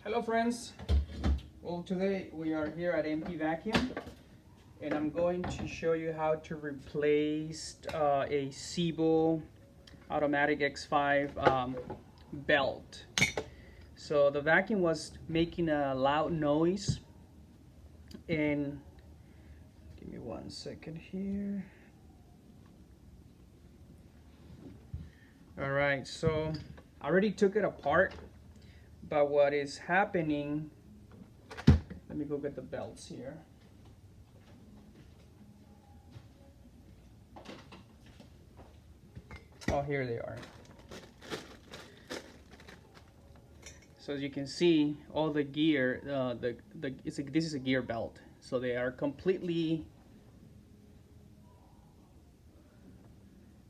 Hello friends, well today we are here at MP Vacuum and I'm going to show you how to replace a Sebo automatic X5 belt. So the vacuum was making a loud noise, and give me 1 second here. Alright, so I already took it apart, but what is happening, let me go get the belts here. Oh, here they are. So as you can see, all the gear, this is a gear belt. So they are completely,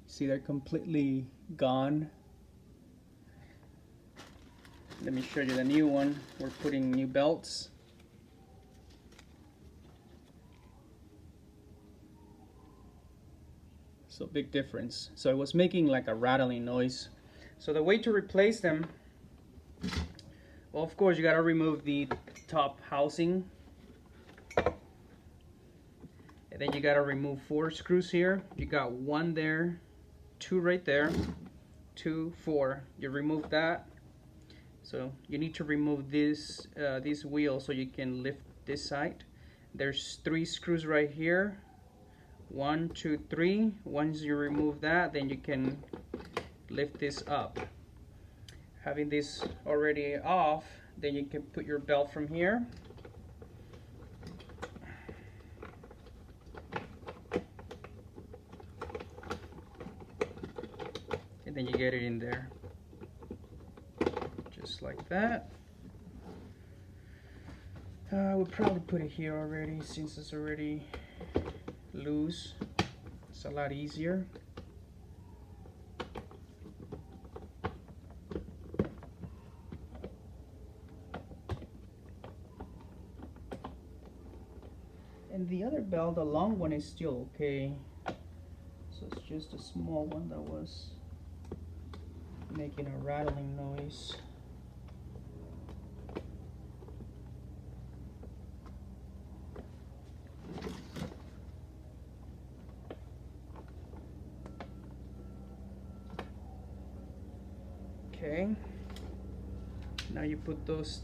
see, they're completely gone. Let me show you the new one. We're putting new belts. So big difference. So it was making like a rattling noise. So the way to replace them, well, of course you gotta remove the top housing, and then you gotta remove 4 screws here. You got 1 there, 2 right there, 2, 4. You remove that. So you need to remove this wheel so you can lift this side. There's 3 screws right here. 1, 2, 3. Once you remove that, then you can lift this up. Having this already off, then you can put your belt from here. And then you get it in there. Just like that. I would probably put it here already since it's already loose. It's a lot easier. And the other belt, the long one, is still okay. So it's just a small one that was making a rattling noise. Okay, now you put those,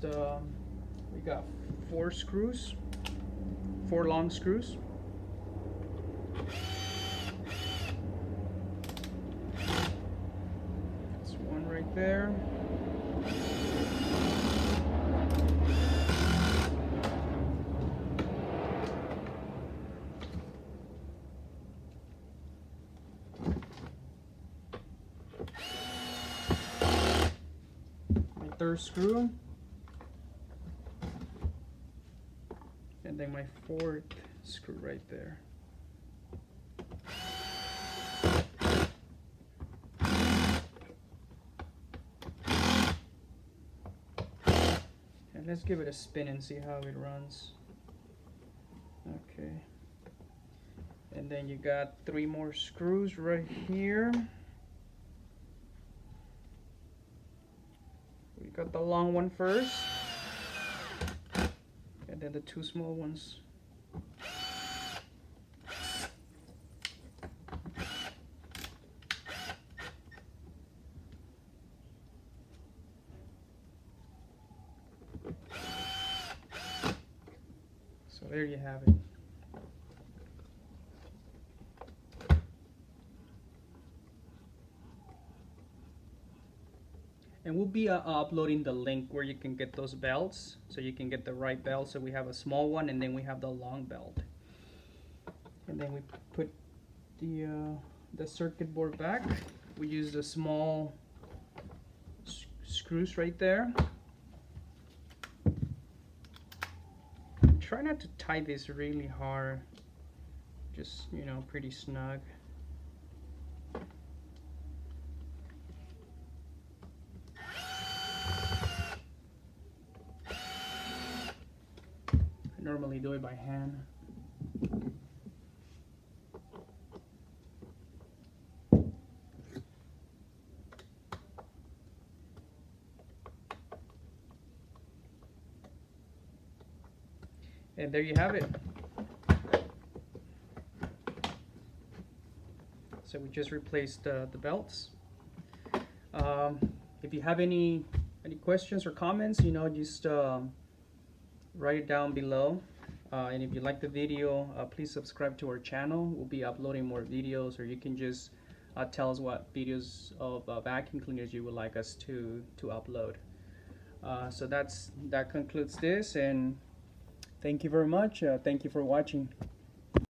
we got 4 screws, 4 long screws. That's 1 right there. My 3rd screw. And then my 4th screw right there. And let's give it a spin and see how it runs. Okay. And then you got 3 more screws right here. We got the long one first, and then the 2 small ones. So there you have it. And we'll be uploading the link where you can get those belts, so you can get the right belt. So we have a small one, and then we have the long belt. And then we put the circuit board back. We use the small screws right there. Try not to tie this really hard, just, you know, pretty snug. I normally do it by hand. And there you have it. So we just replaced the belts. If you have any questions or comments, you know, just write it down below. And if you like the video, please subscribe to our channel. We'll be uploading more videos, or you can just tell us what videos of vacuum cleaners you would like us to upload. So that concludes this, and thank you very much. Thank you for watching.